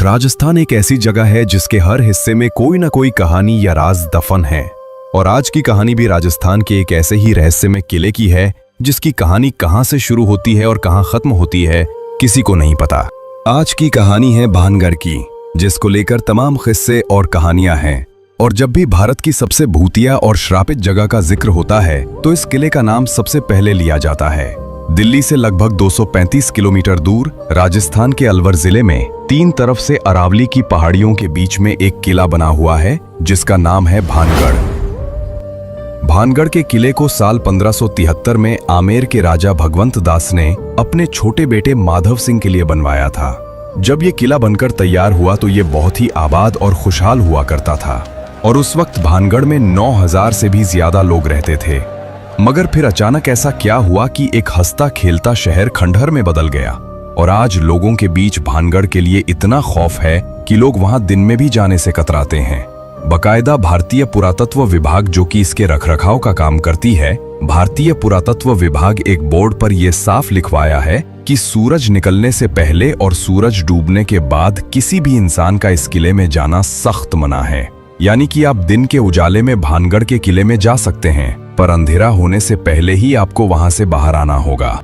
राजस्थान एक ऐसी जगह है जिसके हर हिस्से में कोई ना कोई कहानी या राज दफन है। और आज की कहानी भी राजस्थान के एक ऐसे ही रहस्यमय किले की है जिसकी कहानी कहां से शुरू होती है और कहां खत्म होती है किसी को नहीं पता। आज की कहानी है भानगढ़ की, जिसको लेकर तमाम किस्से और कहानियां हैं। और जब भी भारत की सबसे भूतिया और श्रापित जगह का जिक्र होता है तो इस किले का नाम सबसे पहले लिया जाता है। दिल्ली से लगभग 235 किलोमीटर दूर राजस्थान के अलवर जिले में तीन तरफ से अरावली की पहाड़ियों के बीच में एक किला बना हुआ है जिसका नाम है भानगढ़। भानगढ़ के किले को साल 1573 में आमेर के राजा भगवंत दास ने अपने छोटे बेटे माधव सिंह के लिए बनवाया था। जब ये किला बनकर तैयार हुआ तो ये बहुत ही आबाद और खुशहाल हुआ करता था और उस वक्त भानगढ़ में 9000 से भी ज्यादा लोग रहते थे। मगर फिर अचानक ऐसा क्या हुआ कि एक हंसता खेलता शहर खंडहर में बदल गया और आज लोगों के बीच भानगढ़ के लिए इतना खौफ है कि लोग वहां दिन में भी जाने से कतराते हैं। बकायदा भारतीय पुरातत्व विभाग, जो कि इसके रखरखाव का काम करती है, भारतीय पुरातत्व विभाग एक बोर्ड पर यह साफ लिखवाया है कि सूरज निकलने से पहले और सूरज डूबने के बाद किसी भी इंसान का इस किले में जाना सख्त मना है। यानी कि आप दिन के उजाले में भानगढ़ के किले में जा सकते हैं, पर अंधेरा होने से पहले ही आपको वहां से बाहर आना होगा।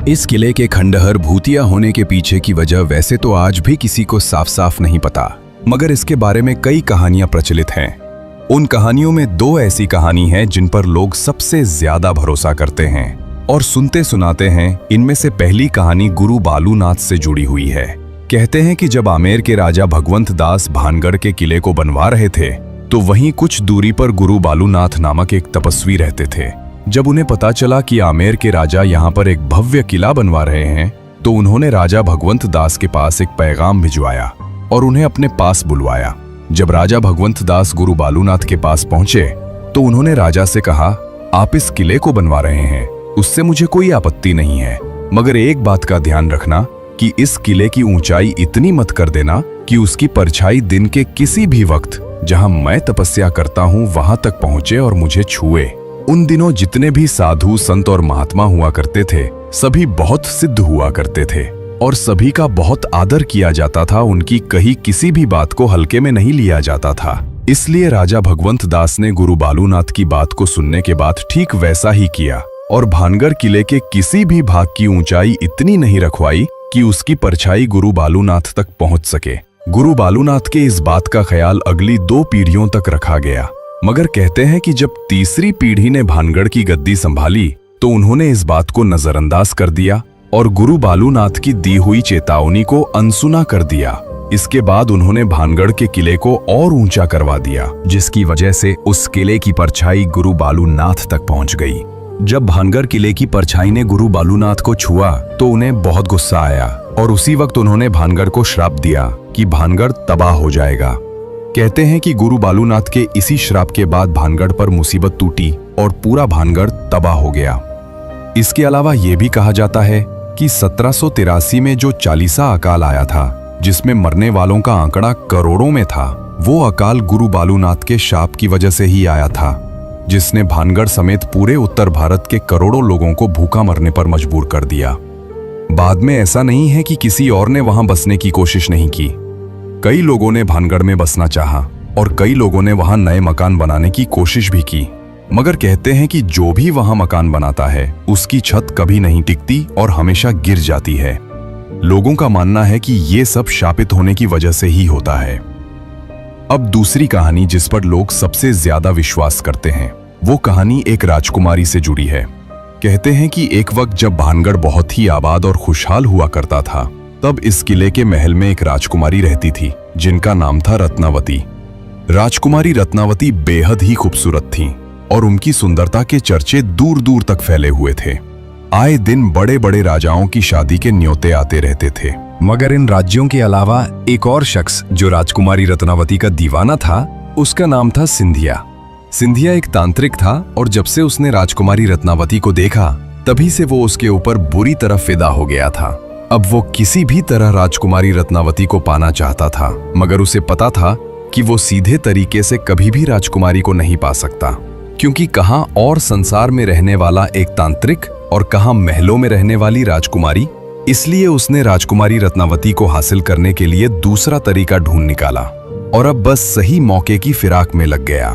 इस किले के खंडहर भूतिया होने के पीछे की वजह वैसे तो आज भी किसी को साफ साफ नहीं पता, मगर इसके बारे में कई कहानियां प्रचलित हैं। उन कहानियों में दो ऐसी कहानी हैं जिन पर लोग सबसे ज्यादा भरोसा करते हैं और सुनते सुनाते हैं। इनमें से पहली कहानी गुरु बालूनाथ से जुड़ी हुई है। कहते हैं कि जब आमेर के राजा भगवंत दास भानगढ़ के किले को बनवा रहे थे तो वहीं कुछ दूरी पर गुरु बालूनाथ नामक एक तपस्वी रहते थे। जब उन्हें पता चला कि आमेर के राजा यहाँ पर एक भव्य किला बनवा रहे हैं तो उन्होंने राजा भगवंत दास के पास एक पैगाम भिजवाया और उन्हें अपने पास बुलवाया। जब राजा भगवंत दास गुरु बालूनाथ के पास पहुंचे तो उन्होंने राजा से कहा, आप इस किले को बनवा रहे हैं, उससे मुझे कोई आपत्ति नहीं है, मगर एक बात का ध्यान रखना कि इस किले की ऊंचाई इतनी मत कर देना कि उसकी परछाई दिन के किसी भी वक्त जहां मैं तपस्या करता हूं वहां तक पहुंचे और मुझे छुए। उन दिनों जितने भी साधु संत और महात्मा हुआ करते थे सभी बहुत सिद्ध हुआ करते थे और सभी का बहुत आदर किया जाता था। उनकी कही किसी भी बात को हल्के में नहीं लिया जाता था। इसलिए राजा भगवंत दास ने गुरु बालूनाथ की बात को सुनने के बाद ठीक वैसा ही किया और भानगढ़ किले के किसी भी भाग की ऊंचाई इतनी नहीं रखवाई कि उसकी परछाई गुरु बालूनाथ तक पहुंच सके। गुरु बालूनाथ के इस बात का ख्याल अगली 2 पीढ़ियों तक रखा गया, मगर कहते हैं कि जब तीसरी पीढ़ी ने भानगढ़ की गद्दी संभाली तो उन्होंने इस बात को नजरअंदाज कर दिया और गुरु बालूनाथ की दी हुई चेतावनी को अनसुना कर दिया। इसके बाद उन्होंने भानगढ़ के किले को और ऊंचा करवा दिया, जिसकी वजह से उस किले की परछाई गुरु बालूनाथ तक पहुंच गई। जब भानगढ़ किले की परछाई ने गुरु बालूनाथ को छुआ तो उन्हें बहुत गुस्सा आया और उसी वक्त उन्होंने भानगढ़ को श्राप दिया कि भानगढ़ तबाह हो जाएगा। कहते हैं कि गुरु बालूनाथ के इसी श्राप के बाद भानगढ़ पर मुसीबत टूटी और पूरा भानगढ़ तबाह हो गया। इसके अलावा यह भी कहा जाता है कि 1783 में जो चालीसा अकाल आया था, जिसमें मरने वालों का आंकड़ा करोड़ों में था, वो अकाल गुरु बालूनाथ के शाप की वजह से ही आया था, जिसने भानगढ़ समेत पूरे उत्तर भारत के करोड़ों लोगों को भूखा मरने पर मजबूर कर दिया। बाद में ऐसा नहीं है कि किसी और ने वहां बसने की कोशिश नहीं की। कई लोगों ने भानगढ़ में बसना चाहा और कई लोगों ने वहां नए मकान बनाने की कोशिश भी की, मगर कहते हैं कि जो भी वहां मकान बनाता है उसकी छत कभी नहीं टिकती और हमेशा गिर जाती है। लोगों का मानना है कि ये सब शापित होने की वजह से ही होता है। अब दूसरी कहानी जिस पर लोग सबसे ज्यादा विश्वास करते हैं वो कहानी एक राजकुमारी से जुड़ी है। कहते हैं कि एक वक्त जब भानगढ़ बहुत ही आबाद और खुशहाल हुआ करता था तब इस किले के महल में एक राजकुमारी रहती थी जिनका नाम था रत्नावती। राजकुमारी रत्नावती बेहद ही खूबसूरत थीं और उनकी सुंदरता के चर्चे दूर दूर तक फैले हुए थे। आए दिन बड़े बड़े राजाओं की शादी के न्योते आते रहते थे, मगर इन राज्यों के अलावा एक और शख्स जो राजकुमारी रत्नावती का दीवाना था उसका नाम था सिंधिया। सिंधिया एक तांत्रिक था और जब से उसने राजकुमारी रत्नावती को देखा तभी से वो उसके ऊपर बुरी तरह फिदा हो गया था। अब वो किसी भी तरह राजकुमारी रत्नावती को पाना चाहता था, मगर उसे पता था कि वो सीधे तरीके से कभी भी राजकुमारी को नहीं पा सकता, क्योंकि कहां और संसार में रहने वाला एक तांत्रिक और कहां महलों में रहने वाली राजकुमारी, इसलिए उसने राजकुमारी रत्नावती को हासिल करने के लिए दूसरा तरीका ढूंढ निकाला और अब बस सही मौके की फिराक में लग गया।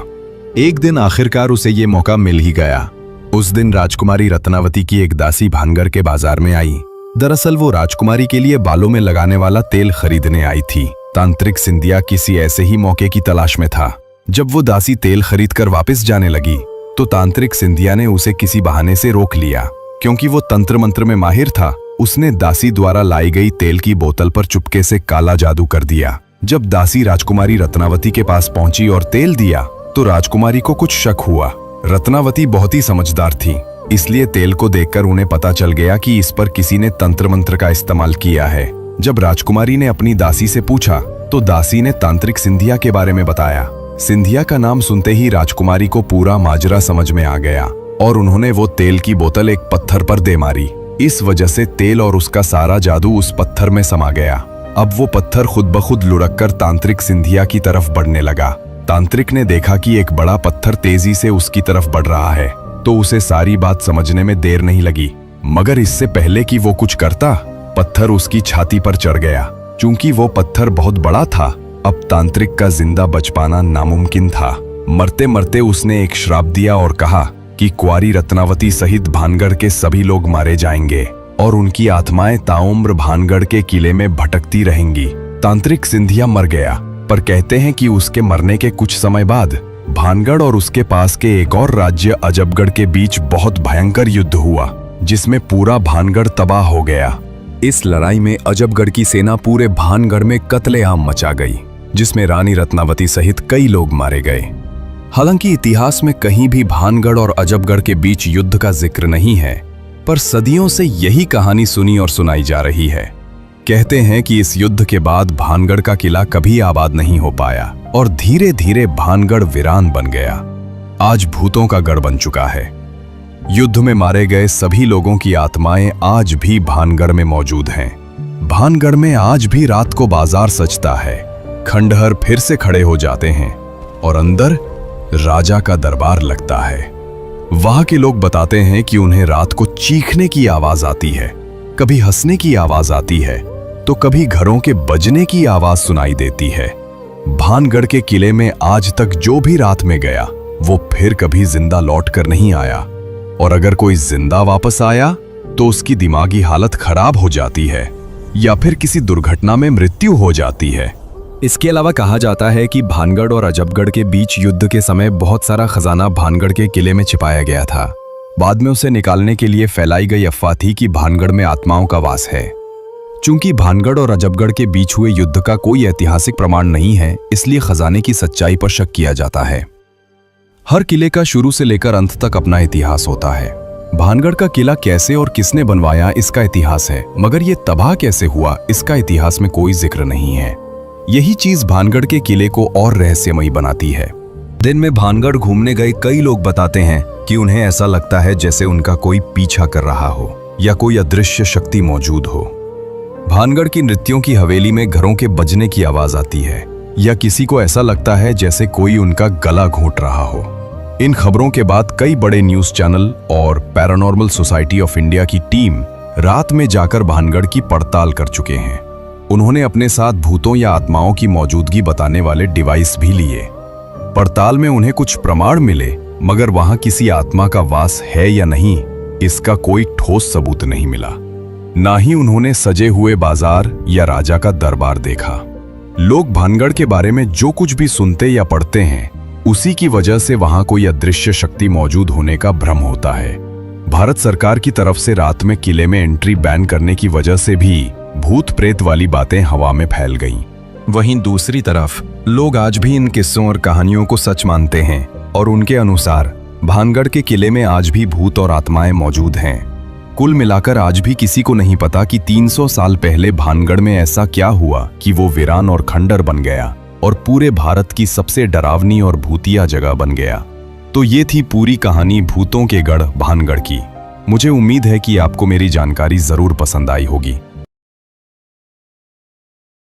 एक दिन आखिरकार उसे ये मौका मिल ही गया। उस दिन राजकुमारी रत्नावती की एक दासी भानगढ़ के बाजार में आई। दरअसल वो राजकुमारी के लिए बालों में लगाने वाला तेल खरीदने आई थी। तांत्रिक सिंधिया किसी ऐसे ही मौके की तलाश में था। जब वो दासी तेल खरीदकर वापस जाने लगी तो तांत्रिक सिंधिया ने उसे किसी बहाने से रोक लिया। क्योंकि वो तंत्र मंत्र में माहिर था, उसने दासी द्वारा लाई गई तेल की बोतल पर चुपके से काला जादू कर दिया। जब दासी राजकुमारी रत्नावती के पास पहुंची और तेल दिया तो राजकुमारी को कुछ शक हुआ। रत्नावती बहुत ही समझदार थी, इसलिए तेल को देखकर उन्हें पता चल गया कि इस पर किसी ने तंत्र मंत्र का इस्तेमाल किया है। जब राजकुमारी ने अपनी दासी से पूछा तो दासी ने तांत्रिक सिंधिया के बारे में बताया। सिंधिया का नाम सुनते ही राजकुमारी को पूरा माजरा समझ में आ गया और उन्होंने वो तेल की बोतल एक पत्थर पर दे मारी। इस वजह से तेल और उसका सारा जादू उस पत्थर में समा गया। अब वो पत्थर खुद ब खुद लुढ़क कर तांत्रिक सिंधिया की तरफ बढ़ने लगा। तांत्रिक ने देखा कि एक बड़ा पत्थर तेजी से उसकी तरफ बढ़ रहा है तो उसे सारी बात समझने में देर नहीं लगी। मगर इससे पहले कि वो कुछ करता, पत्थर उसकी छाती पर चढ़ गया। चूंकि वो पत्थर बहुत बड़ा था, अब तांत्रिक का जिंदा बच पाना नामुमकिन था। मरते मरते उसने एक श्राप दिया और कहा कि कुंवारी रत्नावती सहित भानगढ़ के सभी लोग मारे जाएंगे और उनकी आत्माएं ताउम्र भानगढ़ के किले में भटकती रहेंगी। तांत्रिक सिंधिया मर गया, पर कहते हैं कि उसके मरने के कुछ समय बाद भानगढ़ और उसके पास के एक और राज्य अजबगढ़ के बीच बहुत भयंकर युद्ध हुआ, जिसमें पूरा भानगढ़ तबाह हो गया। इस लड़ाई में अजबगढ़ की सेना पूरे भानगढ़ में कत्लेआम मचा गई, जिसमें रानी रत्नावती सहित कई लोग मारे गए। हालांकि इतिहास में कहीं भी भानगढ़ और अजबगढ़ के बीच युद्ध का जिक्र नहीं है, पर सदियों से यही कहानी सुनी और सुनाई जा रही है। कहते हैं कि इस युद्ध के बाद भानगढ़ का किला कभी आबाद नहीं हो पाया और धीरे धीरे भानगढ़ वीरान बन गया। आज भूतों का गढ़ बन चुका है। युद्ध में मारे गए सभी लोगों की आत्माएं आज भी भानगढ़ में मौजूद हैं। भानगढ़ में आज भी रात को बाजार सजता है, खंडहर फिर से खड़े हो जाते हैं और अंदर राजा का दरबार लगता है। वहां के लोग बताते हैं कि उन्हें रात को चीखने की आवाज आती है, कभी हंसने की आवाज आती है तो कभी घरों के बजने की आवाज सुनाई देती है। भानगढ़ के किले में आज तक जो भी रात में गया वो फिर कभी जिंदा लौट कर नहीं आया, और अगर कोई जिंदा वापस आया तो उसकी दिमागी हालत खराब हो जाती है या फिर किसी दुर्घटना में मृत्यु हो जाती है। इसके अलावा कहा जाता है कि भानगढ़ और अजबगढ़ के बीच युद्ध के समय बहुत सारा खजाना भानगढ़ के किले में छिपाया गया था। बाद में उसे निकालने के लिए फैलाई गई अफवाह थी कि भानगढ़ में आत्माओं का वास है। चूंकि भानगढ़ और अजबगढ़ के बीच हुए युद्ध का कोई ऐतिहासिक प्रमाण नहीं है, इसलिए खजाने की सच्चाई पर शक किया जाता है। हर किले का शुरू से लेकर अंत तक अपना इतिहास होता है। भानगढ़ का किला कैसे और किसने बनवाया इसका इतिहास है, मगर ये तबाह कैसे हुआ इसका इतिहास में कोई जिक्र नहीं है। यही चीज भानगढ़ के किले को और रहस्यमयी बनाती है। दिन में भानगढ़ घूमने गए कई लोग बताते हैं कि उन्हें ऐसा लगता है जैसे उनका कोई पीछा कर रहा हो या कोई अदृश्य शक्ति मौजूद हो। भानगढ़ की नृत्यों की हवेली में घरों के बजने की आवाज आती है या किसी को ऐसा लगता है जैसे कोई उनका गला घोंट रहा हो। इन खबरों के बाद कई बड़े न्यूज चैनल और पैरानॉर्मल सोसाइटी ऑफ इंडिया की टीम रात में जाकर भानगढ़ की पड़ताल कर चुके हैं। उन्होंने अपने साथ भूतों या आत्माओं की मौजूदगी बताने वाले डिवाइस भी लिए। पड़ताल में उन्हें कुछ प्रमाण मिले, मगर वहां किसी आत्मा का वास है या नहीं इसका कोई ठोस सबूत नहीं मिला। ना ही उन्होंने सजे हुए बाजार या राजा का दरबार देखा। लोग भानगढ़ के बारे में जो कुछ भी सुनते या पढ़ते हैं, उसी की वजह से वहां कोई अदृश्य शक्ति मौजूद होने का भ्रम होता है। भारत सरकार की तरफ से रात में किले में एंट्री बैन करने की वजह से भी भूत प्रेत वाली बातें हवा में फैल गईं। वहीं दूसरी तरफ लोग आज भी इन किस्सों और कहानियों को सच मानते हैं और उनके अनुसार भानगढ़ के किले में आज भी भूत और आत्माएं मौजूद हैं। कुल मिलाकर आज भी किसी को नहीं पता कि 300 साल पहले भानगढ़ में ऐसा क्या हुआ कि वो वीरान और खंडर बन गया और पूरे भारत की सबसे डरावनी और भूतिया जगह बन गया। तो ये थी पूरी कहानी भूतों के गढ़ भानगढ़ की। मुझे उम्मीद है कि आपको मेरी जानकारी जरूर पसंद आई होगी।